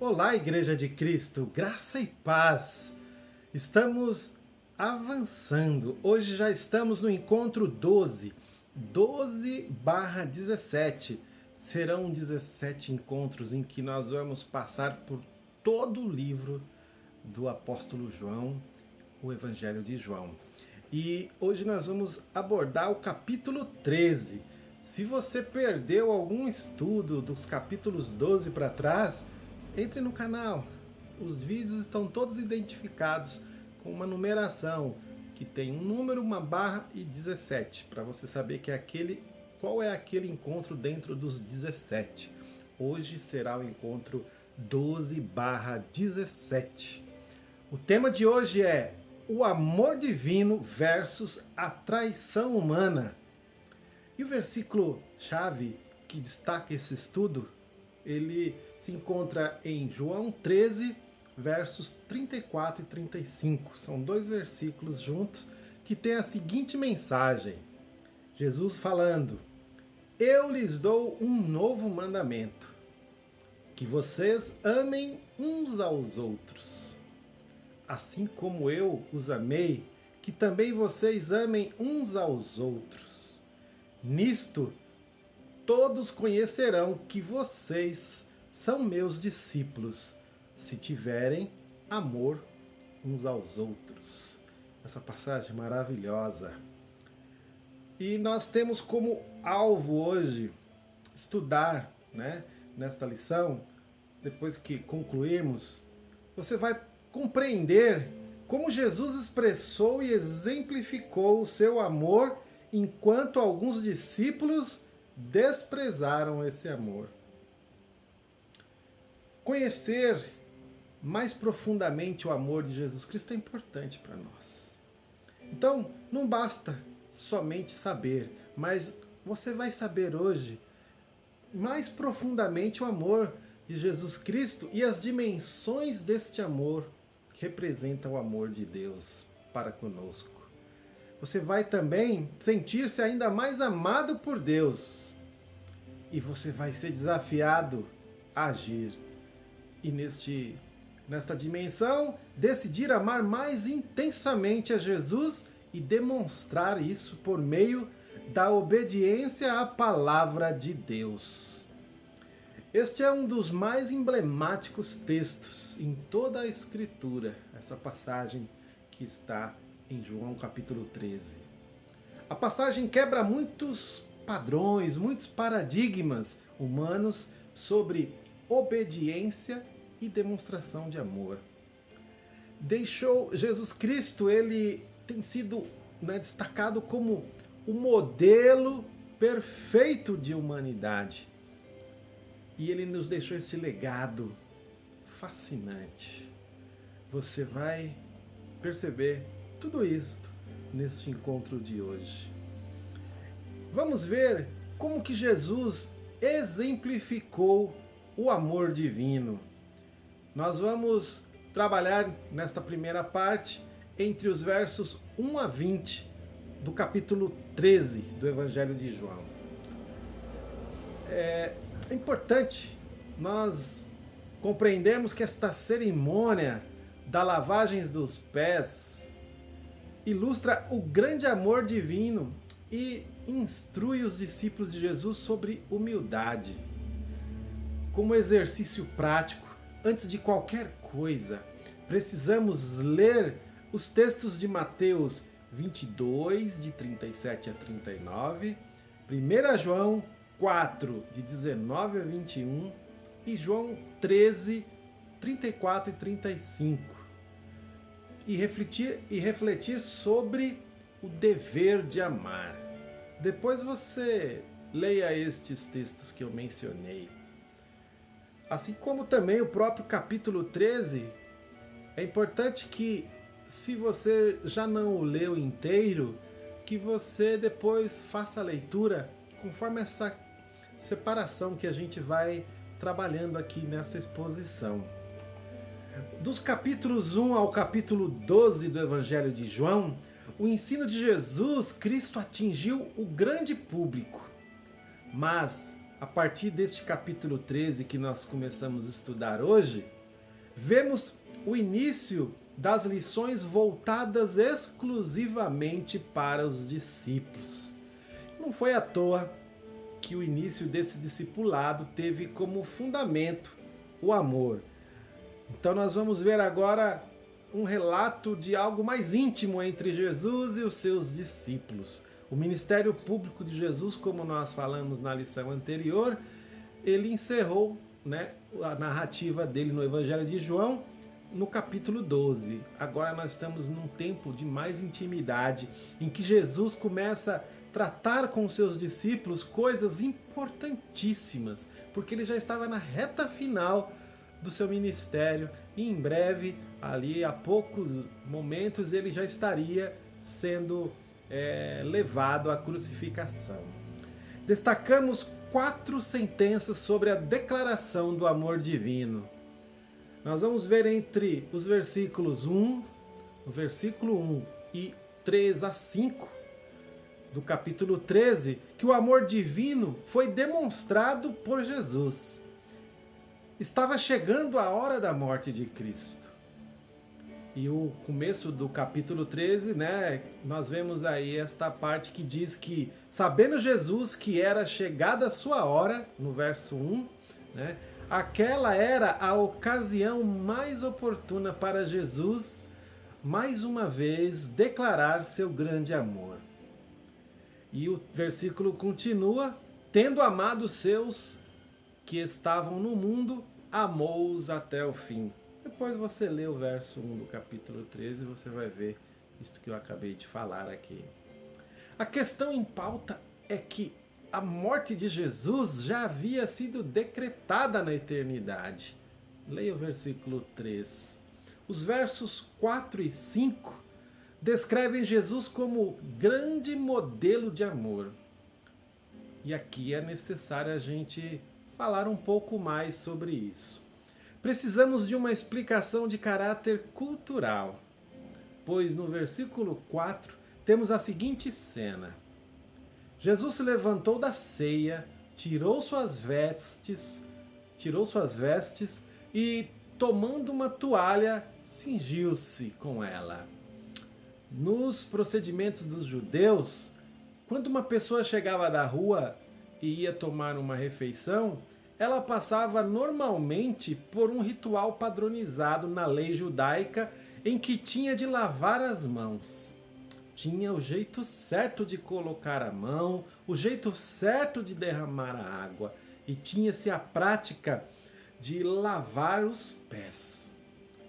Olá, Igreja de Cristo, graça e paz. Estamos avançando. Hoje já estamos no encontro 12/17. Serão 17 encontros em que nós vamos passar por todo o livro do apóstolo João, o Evangelho de João. E hoje nós vamos abordar o capítulo 13. Se você perdeu algum estudo dos capítulos 12 para trás, entre no canal. Os vídeos estão todos identificados com uma numeração que tem um número, uma barra e 17, para você saber que qual é aquele encontro dentro dos 17. Hoje será o encontro 12/17. O tema de hoje é o amor divino versus a traição humana. E o versículo-chave que destaca esse estudo, ele se encontra em João 13, versos 34 e 35. São dois versículos juntos que têm a seguinte mensagem. Jesus falando: Eu lhes dou um novo mandamento, que vocês amem uns aos outros. Assim como eu os amei, que também vocês amem uns aos outros. Nisto, todos conhecerão que vocês são meus discípulos, se tiverem amor uns aos outros. Essa passagem maravilhosa. E nós temos como alvo hoje estudar, nesta lição, depois que concluirmos, você vai compreender como Jesus expressou e exemplificou o seu amor enquanto alguns discípulos desprezaram esse amor. Conhecer mais profundamente o amor de Jesus Cristo é importante para nós. Então, não basta somente saber, mas você vai saber hoje mais profundamente o amor de Jesus Cristo e as dimensões deste amor que representam o amor de Deus para conosco. Você vai também sentir-se ainda mais amado por Deus. E você vai ser desafiado a agir. E nesta dimensão, decidir amar mais intensamente a Jesus e demonstrar isso por meio da obediência à palavra de Deus. Este é um dos mais emblemáticos textos em toda a Escritura, essa passagem que está em João capítulo 13. A passagem quebra muitos padrões, muitos paradigmas humanos sobre obediência e demonstração de amor. Jesus Cristo, ele tem sido destacado como o modelo perfeito de humanidade. E ele nos deixou esse legado fascinante. Você vai perceber tudo isso neste encontro de hoje. Vamos ver como que Jesus exemplificou o amor divino. Nós vamos trabalhar nesta primeira parte entre os versos 1 a 20 do capítulo 13 do Evangelho de João. É importante nós compreendermos que esta cerimônia da lavagem dos pés ilustra o grande amor divino e instrui os discípulos de Jesus sobre humildade. Como exercício prático, antes de qualquer coisa, precisamos ler os textos de Mateus 22, de 37 a 39, 1 João 4, de 19 a 21 e João 13, 34 e 35. E refletir sobre o dever de amar. Depois você leia estes textos que eu mencionei. Assim como também o próprio capítulo 13, é importante que, se você já não o leu inteiro, que você depois faça a leitura conforme essa separação que a gente vai trabalhando aqui nessa exposição. Dos capítulos 1 ao capítulo 12 do Evangelho de João, o ensino de Jesus Cristo atingiu o grande público, mas a partir deste capítulo 13 que nós começamos a estudar hoje, vemos o início das lições voltadas exclusivamente para os discípulos. Não foi à toa que o início desse discipulado teve como fundamento o amor. Então nós vamos ver agora um relato de algo mais íntimo entre Jesus e os seus discípulos. O ministério público de Jesus, como nós falamos na lição anterior, ele encerrou, a narrativa dele no Evangelho de João no capítulo 12. Agora nós estamos num tempo de mais intimidade, em que Jesus começa a tratar com os seus discípulos coisas importantíssimas, porque ele já estava na reta final do seu ministério e em breve, ali a poucos momentos, ele já estaria sendo levado à crucificação. Destacamos 4 sentenças sobre a declaração do amor divino. Nós vamos ver entre os versículos 1 e 3 a 5 do capítulo 13, que o amor divino foi demonstrado por Jesus. Estava chegando a hora da morte de Cristo. E o começo do capítulo 13, nós vemos aí esta parte que diz que, sabendo Jesus que era chegada a sua hora, no verso 1, aquela era a ocasião mais oportuna para Jesus, mais uma vez, declarar seu grande amor. E o versículo continua: tendo amado os seus que estavam no mundo, amou-os até o fim. Depois você lê o verso 1 do capítulo 13 e você vai ver isto que eu acabei de falar aqui. A questão em pauta é que a morte de Jesus já havia sido decretada na eternidade. Leia o versículo 3. Os versos 4 e 5 descrevem Jesus como grande modelo de amor. E aqui é necessário a gente falar um pouco mais sobre isso. Precisamos de uma explicação de caráter cultural, pois no versículo 4 temos a seguinte cena. Jesus se levantou da ceia, tirou suas vestes e, tomando uma toalha, cingiu-se com ela. Nos procedimentos dos judeus, quando uma pessoa chegava da rua e ia tomar uma refeição, ela passava normalmente por um ritual padronizado na lei judaica em que tinha de lavar as mãos. Tinha o jeito certo de colocar a mão, o jeito certo de derramar a água e tinha-se a prática de lavar os pés.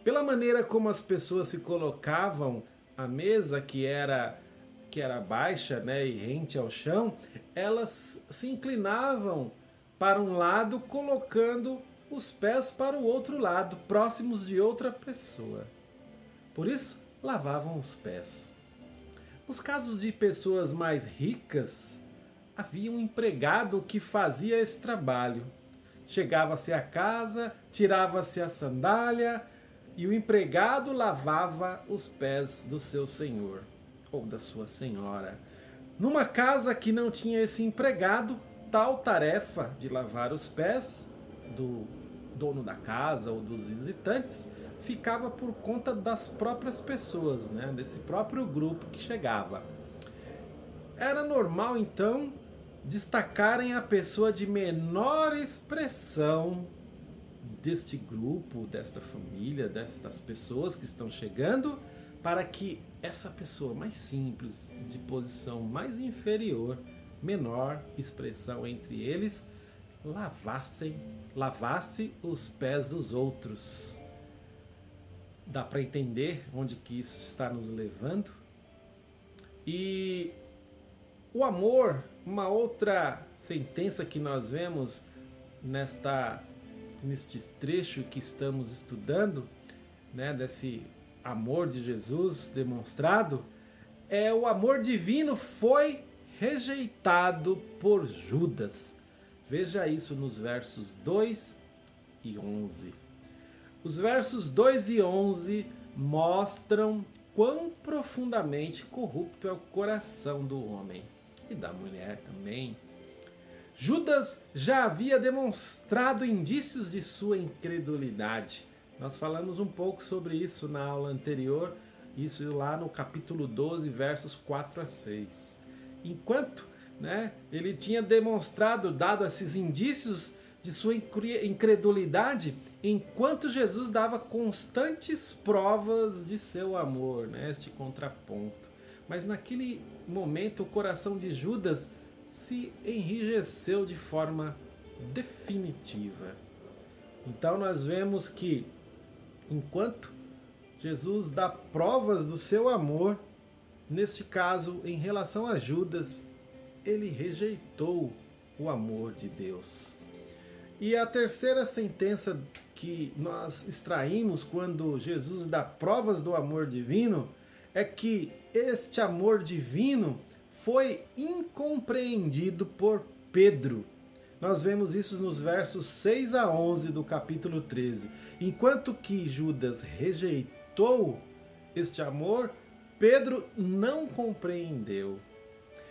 Pela maneira como as pessoas se colocavam à mesa, que era baixa e rente ao chão, elas se inclinavam para um lado, colocando os pés para o outro lado, próximos de outra pessoa. Por isso, lavavam os pés. Nos casos de pessoas mais ricas, havia um empregado que fazia esse trabalho. Chegava-se à casa, tirava-se a sandália e o empregado lavava os pés do seu senhor ou da sua senhora. Numa casa que não tinha esse empregado, tal tarefa de lavar os pés do dono da casa ou dos visitantes ficava por conta das próprias pessoas, desse próprio grupo que chegava. Era normal, então, destacarem a pessoa de menor expressão deste grupo, desta família, destas pessoas que estão chegando, para que essa pessoa mais simples, de posição mais inferior, menor expressão entre eles, lavasse os pés dos outros. Dá para entender onde que isso está nos levando? E o amor, uma outra sentença que nós vemos neste trecho que estamos estudando, desse amor de Jesus demonstrado, é o amor divino foi rejeitado por Judas. Veja isso nos versos 2 e 11. Os versos 2 e 11 mostram quão profundamente corrupto é o coração do homem e da mulher também. Judas já havia demonstrado indícios de sua incredulidade. Nós falamos um pouco sobre isso na aula anterior, isso lá no capítulo 12, versos 4 a 6. Enquanto ele tinha demonstrado, dado esses indícios de sua incredulidade, enquanto Jesus dava constantes provas de seu amor, este contraponto. Mas naquele momento o coração de Judas se enrijeceu de forma definitiva. Então nós vemos que enquanto Jesus dá provas do seu amor, neste caso em relação a Judas, ele rejeitou o amor de Deus. E a terceira sentença que nós extraímos quando Jesus dá provas do amor divino é que este amor divino foi incompreendido por Pedro. Nós vemos isso nos versos 6 a 11 do capítulo 13. Enquanto que Judas rejeitou este amor, Pedro não compreendeu.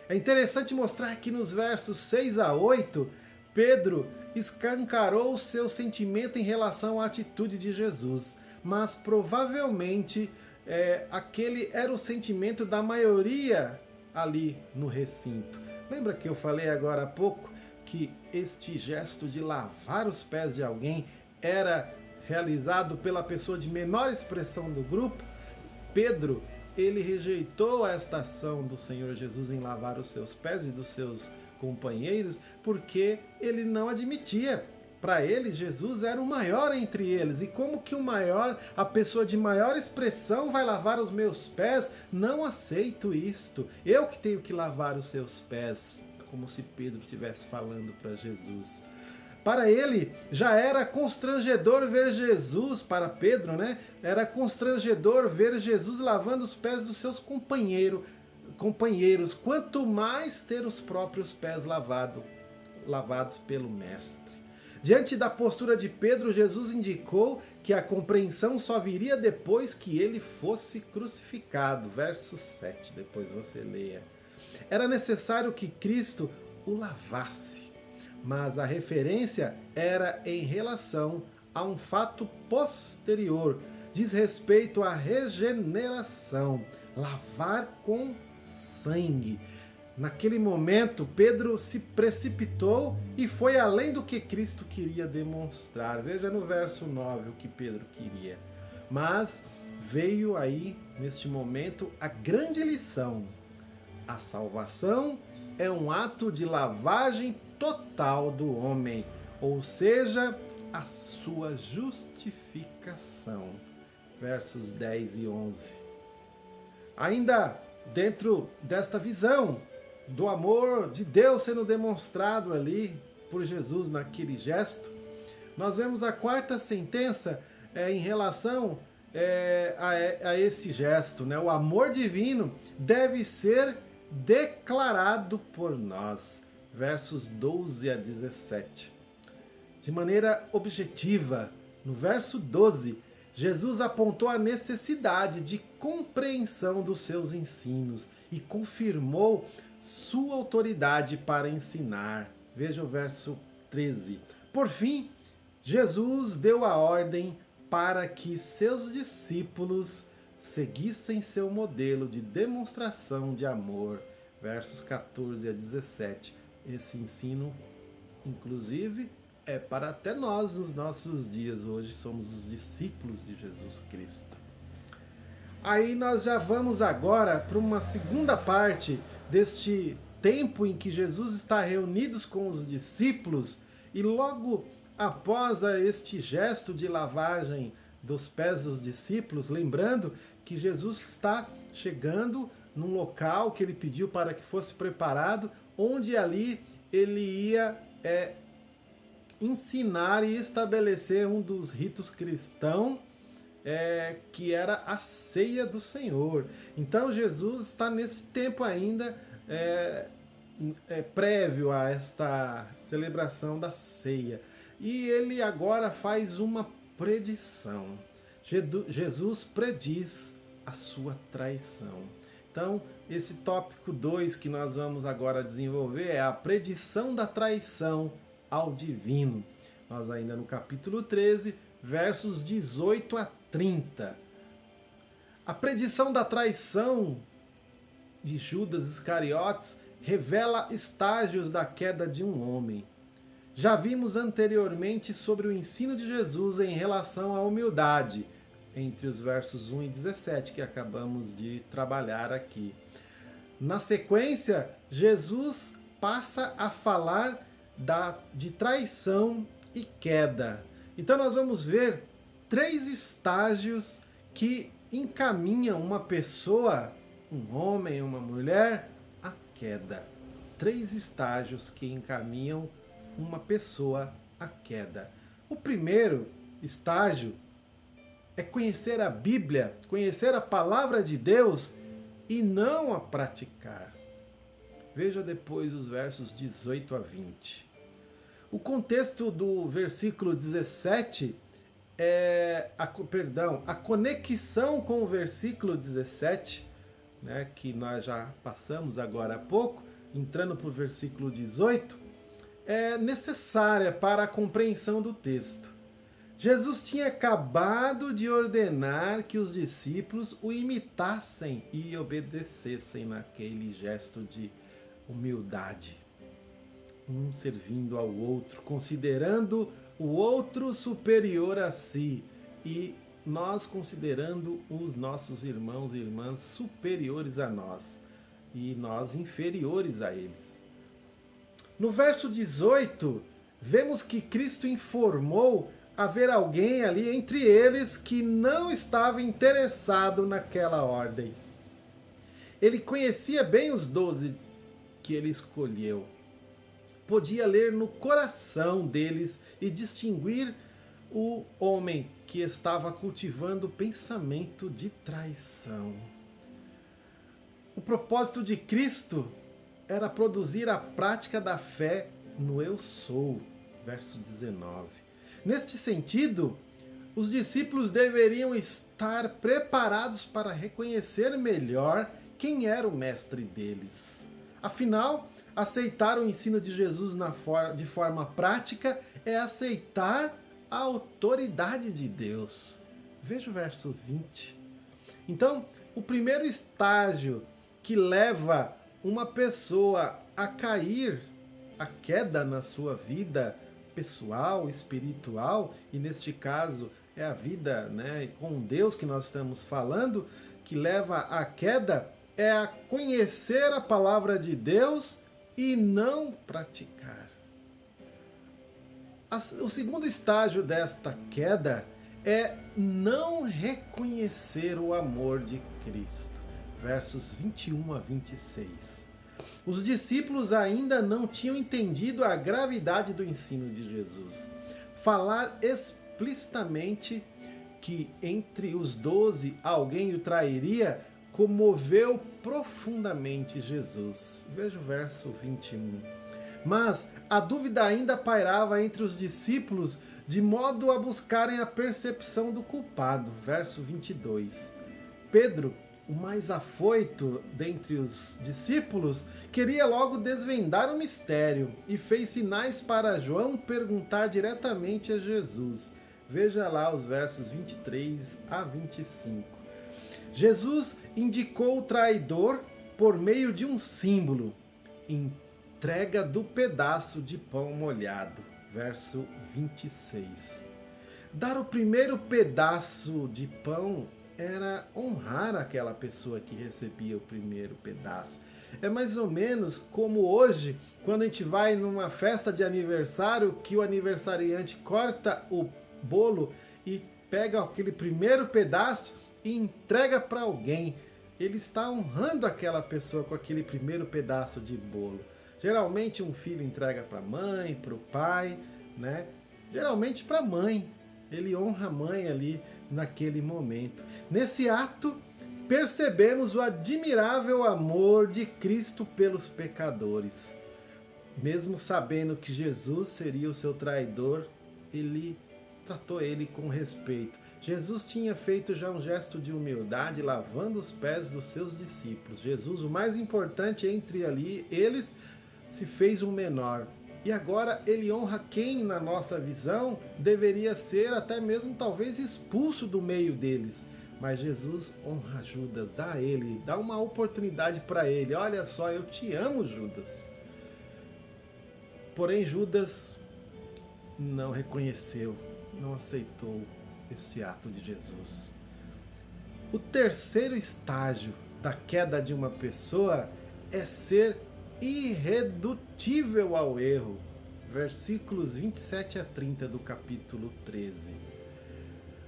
É interessante mostrar que nos versos 6 a 8, Pedro escancarou seu sentimento em relação à atitude de Jesus, mas provavelmente aquele era o sentimento da maioria ali no recinto. Lembra que eu falei agora há pouco que este gesto de lavar os pés de alguém era realizado pela pessoa de menor expressão do grupo? Pedro, ele rejeitou esta ação do Senhor Jesus em lavar os seus pés e dos seus companheiros, porque ele não admitia. Para ele, Jesus era o maior entre eles. E como que o maior, a pessoa de maior expressão vai lavar os meus pés? Não aceito isto. Eu que tenho que lavar os seus pés. Como se Pedro estivesse falando para Jesus. Para ele, já era constrangedor ver Jesus, para Pedro, era constrangedor ver Jesus lavando os pés dos seus companheiros, quanto mais ter os próprios pés lavados pelo Mestre. Diante da postura de Pedro, Jesus indicou que a compreensão só viria depois que ele fosse crucificado. Verso 7, depois você leia. Era necessário que Cristo o lavasse, mas a referência era em relação a um fato posterior, diz respeito à regeneração, lavar com sangue. Naquele momento, Pedro se precipitou e foi além do que Cristo queria demonstrar. Veja no verso 9 o que Pedro queria. Mas veio aí, neste momento, a grande lição. A salvação é um ato de lavagem total do homem, ou seja, a sua justificação. Versos 10 e 11. Ainda dentro desta visão do amor de Deus sendo demonstrado ali por Jesus naquele gesto, nós vemos a quarta sentença em relação a esse gesto. O amor divino deve ser declarado por nós. Versos 12 a 17. De maneira objetiva, no verso 12, Jesus apontou a necessidade de compreensão dos seus ensinos e confirmou sua autoridade para ensinar. Veja o verso 13. Por fim, Jesus deu a ordem para que seus discípulos seguissem seu modelo de demonstração de amor. Versos 14 a 17. Esse ensino, inclusive, é para até nós nos nossos dias. Hoje somos os discípulos de Jesus Cristo. Aí nós já vamos agora para uma segunda parte deste tempo em que Jesus está reunido com os discípulos e logo após este gesto de lavagem dos pés dos discípulos, lembrando que Jesus está chegando num local que ele pediu para que fosse preparado, onde ali ele ia ensinar e estabelecer um dos ritos cristãos, que era a ceia do Senhor. Então Jesus está nesse tempo ainda prévio a esta celebração da ceia. E ele agora faz uma predição. Jesus prediz a sua traição. Então, esse tópico 2 que nós vamos agora desenvolver é a predição da traição ao divino. Nós ainda no capítulo 13, versos 18 a 30. A predição da traição de Judas Iscariotes revela estágios da queda de um homem. Já vimos anteriormente sobre o ensino de Jesus em relação à humildade, entre os versos 1 e 17, que acabamos de trabalhar aqui. Na sequência, Jesus passa a falar de traição e queda. Então nós vamos ver 3 estágios que encaminham uma pessoa, um homem, uma mulher, à queda. 3 estágios que encaminham uma pessoa à queda. O primeiro estágio é conhecer a Bíblia, conhecer a palavra de Deus e não a praticar. Veja depois os versos 18 a 20. O contexto do versículo 17 a conexão com o versículo 17, né, que nós já passamos agora há pouco, entrando para o versículo 18, é necessária para a compreensão do texto. Jesus tinha acabado de ordenar que os discípulos o imitassem e obedecessem naquele gesto de humildade, um servindo ao outro, considerando o outro superior a si e nós considerando os nossos irmãos e irmãs superiores a nós e nós inferiores a eles. No verso 18, vemos que Cristo informou haver alguém ali entre eles que não estava interessado naquela ordem. Ele conhecia bem os 12 que ele escolheu. Podia ler no coração deles e distinguir o homem que estava cultivando o pensamento de traição. O propósito de Cristo era produzir a prática da fé no eu sou, verso 19. Neste sentido, os discípulos deveriam estar preparados para reconhecer melhor quem era o mestre deles. Afinal, aceitar o ensino de Jesus de forma prática é aceitar a autoridade de Deus. Veja o verso 20. Então, o primeiro estágio que leva uma pessoa a cair, a queda na sua vida pessoal, espiritual, e neste caso é a vida, né, com Deus que nós estamos falando, que leva à queda, é a conhecer a palavra de Deus e não praticar. O segundo estágio desta queda é não reconhecer o amor de Cristo. Versos 21 a 26. Os discípulos ainda não tinham entendido a gravidade do ensino de Jesus. Falar explicitamente que entre os 12 alguém o trairia comoveu profundamente Jesus. Veja o verso 21. Mas a dúvida ainda pairava entre os discípulos de modo a buscarem a percepção do culpado. Verso 22. Pedro, o mais afoito dentre os discípulos, queria logo desvendar o mistério e fez sinais para João perguntar diretamente a Jesus. Veja lá os versos 23 a 25. Jesus indicou o traidor por meio de um símbolo, entrega do pedaço de pão molhado. Verso 26. Dar o primeiro pedaço de pão era honrar aquela pessoa que recebia o primeiro pedaço. É mais ou menos como hoje, quando a gente vai numa festa de aniversário, que o aniversariante corta o bolo e pega aquele primeiro pedaço e entrega para alguém. Ele está honrando aquela pessoa com aquele primeiro pedaço de bolo. Geralmente um filho entrega para a mãe, para o pai, né? Geralmente para a mãe. Ele honra a mãe ali naquele momento. Nesse ato, percebemos o admirável amor de Cristo pelos pecadores. Mesmo sabendo que Jesus seria o seu traidor, ele tratou ele com respeito. Jesus tinha feito já um gesto de humildade, lavando os pés dos seus discípulos. Jesus, o mais importante entre eles, se fez um menor. E agora ele honra quem, na nossa visão, deveria ser até mesmo talvez expulso do meio deles. Mas Jesus honra Judas, dá a ele, dá uma oportunidade para ele. Olha só, eu te amo, Judas. Porém, Judas não reconheceu, não aceitou esse ato de Jesus. O terceiro estágio da queda de uma pessoa é ser irredutível ao erro. Versículos 27 a 30 do capítulo 13.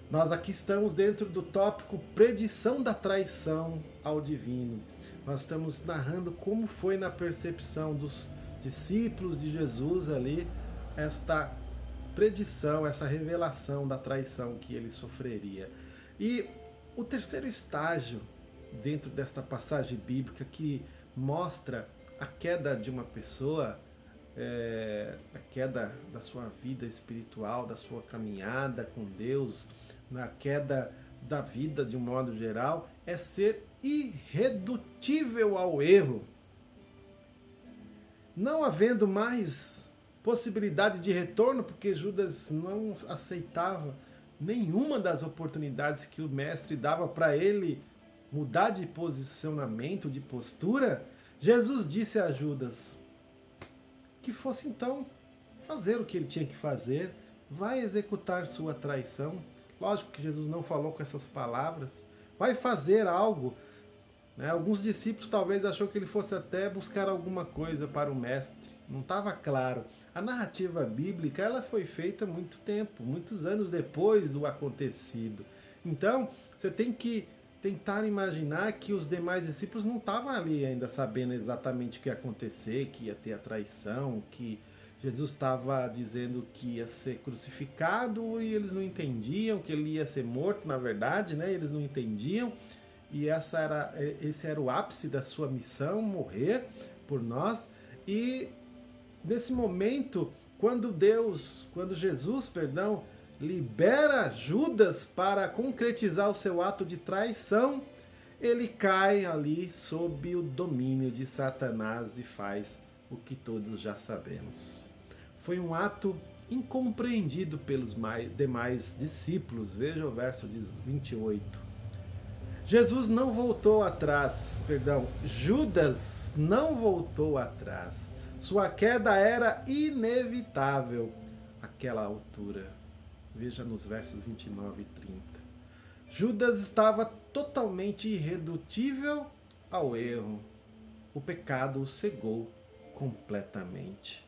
Nós aqui estamos dentro do tópico predição da traição ao divino. Nós estamos narrando como foi na percepção dos discípulos de Jesus ali, esta predição, essa revelação da traição que ele sofreria. E o terceiro estágio dentro desta passagem bíblica que mostra a queda de uma pessoa, a queda da sua vida espiritual, da sua caminhada com Deus, na queda da vida de um modo geral, é ser irredutível ao erro. Não havendo mais possibilidade de retorno, porque Judas não aceitava nenhuma das oportunidades que o mestre dava para ele mudar de posicionamento, de postura, Jesus disse a Judas que fosse então fazer o que ele tinha que fazer, vai executar sua traição. Lógico que Jesus não falou com essas palavras, vai fazer algo. Alguns discípulos talvez achou que ele fosse até buscar alguma coisa para o mestre, não estava claro. A narrativa bíblica ela foi feita muito tempo, muitos anos depois do acontecido. Então, você tem que tentar imaginar que os demais discípulos não estavam ali ainda sabendo exatamente o que ia acontecer, que ia ter a traição, que Jesus estava dizendo que ia ser crucificado e eles não entendiam, que ele ia ser morto, na verdade, eles não entendiam. E esse era o ápice da sua missão, morrer por nós. E nesse momento, quando Jesus, libera Judas para concretizar o seu ato de traição, ele cai ali sob o domínio de Satanás e faz o que todos já sabemos. Foi um ato incompreendido pelos demais discípulos. Veja o verso 28. Judas não voltou atrás. Sua queda era inevitável àquela altura. Veja nos versos 29 e 30. Judas estava totalmente irredutível ao erro. O pecado o cegou completamente.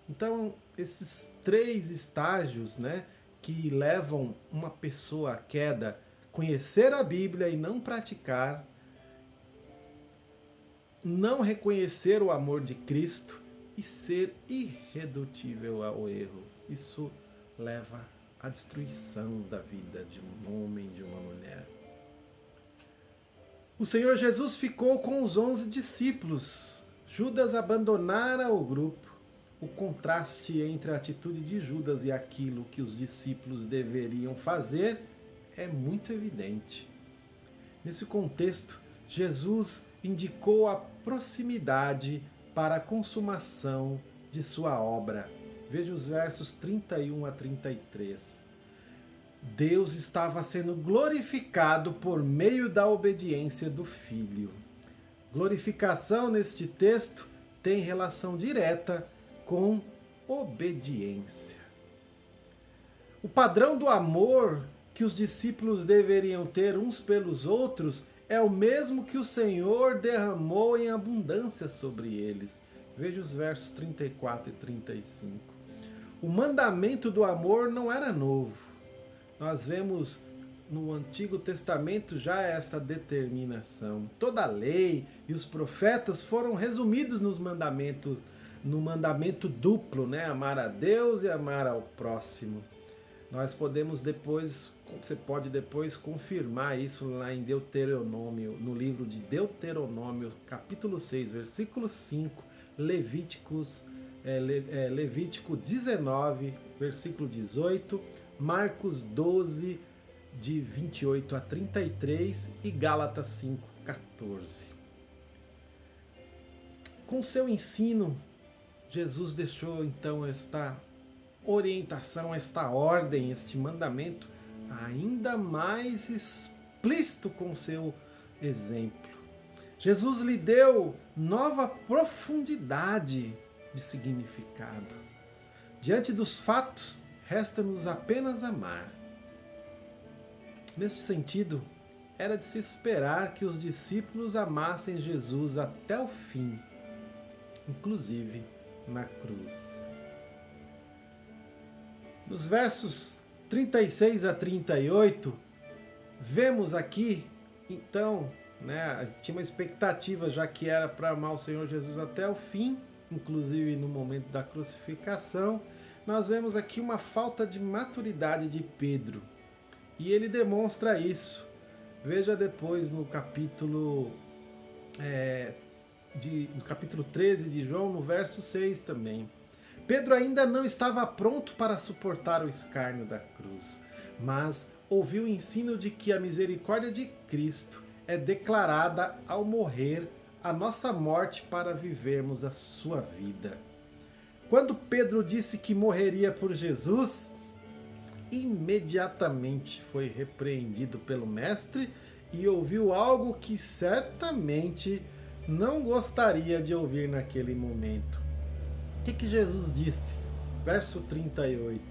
Então, esses três estágios, que levam uma pessoa à queda: conhecer a Bíblia e não praticar, não reconhecer o amor de Cristo e ser irredutível ao erro. Isso leva à destruição da vida de um homem, de uma mulher. O Senhor Jesus ficou com os 11 discípulos. Judas abandonara o grupo. O contraste entre a atitude de Judas e aquilo que os discípulos deveriam fazer é muito evidente. Nesse contexto, Jesus indicou a proximidade para a consumação de sua obra. Veja os versos 31 a 33. Deus estava sendo glorificado por meio da obediência do Filho. Glorificação neste texto tem relação direta com obediência. O padrão do amor que os discípulos deveriam ter uns pelos outros é o mesmo que o Senhor derramou em abundância sobre eles. Veja os versos 34 e 35. O mandamento do amor não era novo. Nós vemos no Antigo Testamento já esta determinação. Toda a lei e os profetas foram resumidos no mandamento duplo, amar a Deus e amar ao próximo. Você pode depois confirmar isso lá em Deuteronômio, no livro de Deuteronômio, capítulo 6, versículo 5, Levítico 19, versículo 18, Marcos 12, de 28 a 33 e Gálatas 5, 14. Com seu ensino, Jesus deixou então esta orientação, esta ordem, este mandamento ainda mais explícito com seu exemplo. Jesus lhe deu nova profundidade de significado. Diante dos fatos, resta-nos apenas amar. Nesse sentido, era de se esperar que os discípulos amassem Jesus até o fim, inclusive na cruz. Nos versos 36 a 38, vemos aqui, então, tinha uma expectativa, já que era para amar o Senhor Jesus até o fim, inclusive no momento da crucificação. Nós vemos aqui uma falta de maturidade de Pedro, e ele demonstra isso. Veja depois no capítulo 13 de João, no verso 6 também. Pedro ainda não estava pronto para suportar o escárnio da cruz, mas ouviu o ensino de que a misericórdia de Cristo é declarada ao morrer a nossa morte para vivermos a sua vida. Quando Pedro disse que morreria por Jesus, imediatamente foi repreendido pelo Mestre e ouviu algo que certamente não gostaria de ouvir naquele momento. O que Jesus disse? Verso 38.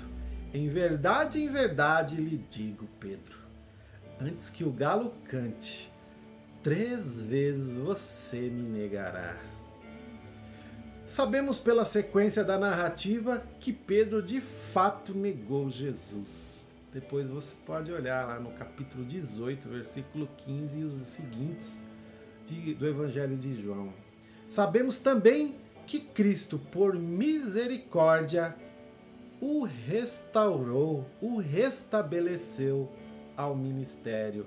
Em verdade lhe digo, Pedro, antes que o galo cante, 3 vezes você me negará. Sabemos pela sequência da narrativa que Pedro de fato negou Jesus. Depois você pode olhar lá no capítulo 18, versículo 15 e os seguintes do Evangelho de João. Sabemos também que Cristo, por misericórdia, o restaurou, o restabeleceu ao ministério.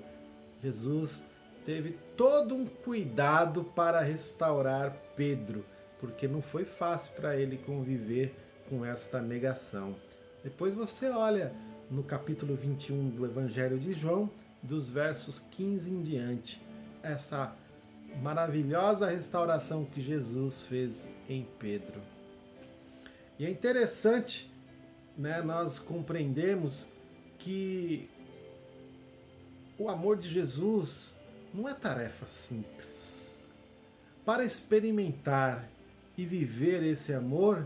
Jesus teve todo um cuidado para restaurar Pedro, porque não foi fácil para ele conviver com esta negação. Depois você olha no capítulo 21 do Evangelho de João, dos versos 15 em diante, essa maravilhosa restauração que Jesus fez em Pedro. E é interessante, nós compreendermos que o amor de Jesus não é tarefa simples. Para experimentar e viver esse amor,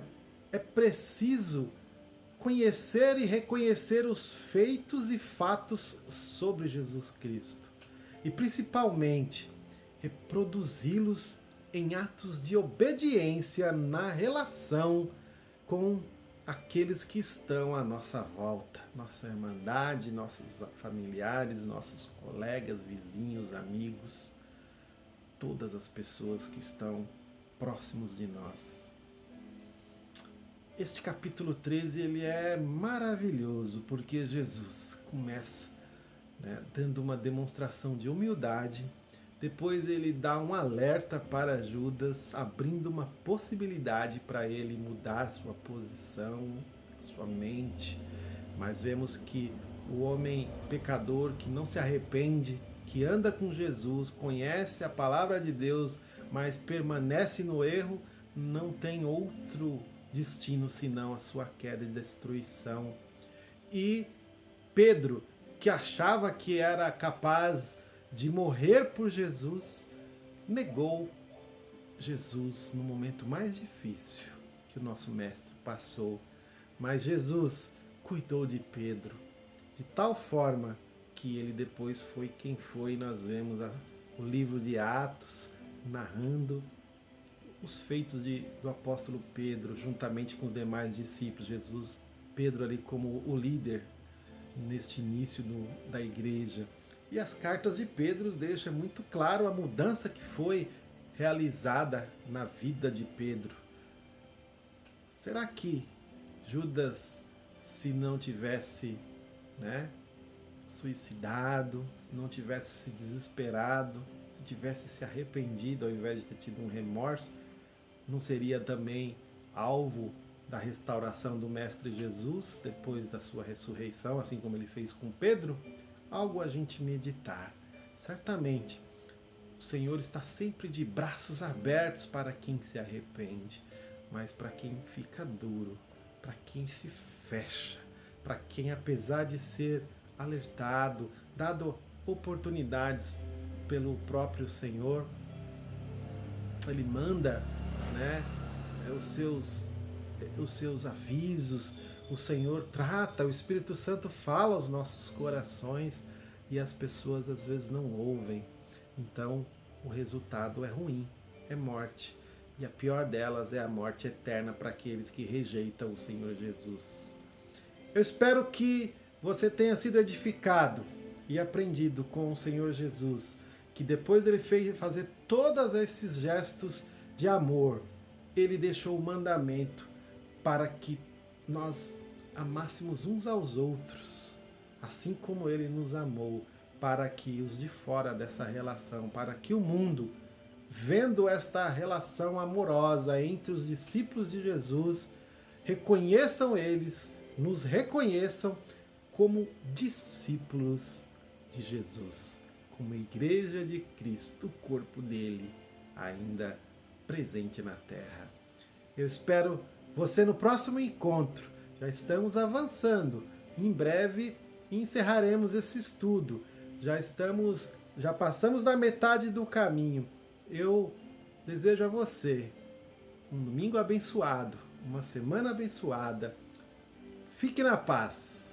é preciso conhecer e reconhecer os feitos e fatos sobre Jesus Cristo. E principalmente, reproduzi-los em atos de obediência na relação com aqueles que estão à nossa volta, nossa irmandade, nossos familiares, nossos colegas, vizinhos, amigos, todas as pessoas que estão próximos de nós. Este capítulo 13 ele é maravilhoso porque Jesus começa dando uma demonstração de humildade. Depois ele dá um alerta para Judas, abrindo uma possibilidade para ele mudar sua posição, sua mente. Mas vemos que o homem pecador que não se arrepende, que anda com Jesus, conhece a palavra de Deus, mas permanece no erro, não tem outro destino senão a sua queda e destruição. E Pedro, que achava que era capaz de morrer por Jesus, negou Jesus no momento mais difícil que o nosso mestre passou. Mas Jesus cuidou de Pedro de tal forma que ele depois foi quem foi. Nós vemos o livro de Atos narrando os feitos do apóstolo Pedro juntamente com os demais discípulos. Pedro ali como o líder neste início da igreja. E as cartas de Pedro deixam muito claro a mudança que foi realizada na vida de Pedro. Será que Judas, se não tivesse suicidado, se não tivesse se desesperado, se tivesse se arrependido ao invés de ter tido um remorso, não seria também alvo da restauração do Mestre Jesus depois da sua ressurreição, assim como ele fez com Pedro, algo a gente meditar. Certamente, o Senhor está sempre de braços abertos para quem se arrepende, mas para quem fica duro, para quem se fecha, para quem, apesar de ser alertado, dado oportunidades pelo próprio Senhor, ele manda, né, os seus avisos, o Senhor trata, o Espírito Santo fala aos nossos corações e as pessoas às vezes não ouvem. Então o resultado é ruim, é morte. E a pior delas é a morte eterna para aqueles que rejeitam o Senhor Jesus. Eu espero que você tenha sido edificado e aprendido com o Senhor Jesus, que depois dele fazer todos esses gestos de amor, ele deixou o mandamento para que nós amássemos uns aos outros, assim como ele nos amou, para que os de fora dessa relação, para que o mundo, vendo esta relação amorosa entre os discípulos de Jesus, reconheçam eles, nos reconheçam como discípulos de Jesus, como igreja de Cristo, o corpo dele, ainda presente na terra. Eu espero você no próximo encontro. Já estamos avançando. Em breve encerraremos esse estudo. Já passamos da metade do caminho. Eu desejo a você um domingo abençoado, uma semana abençoada. Fique na paz.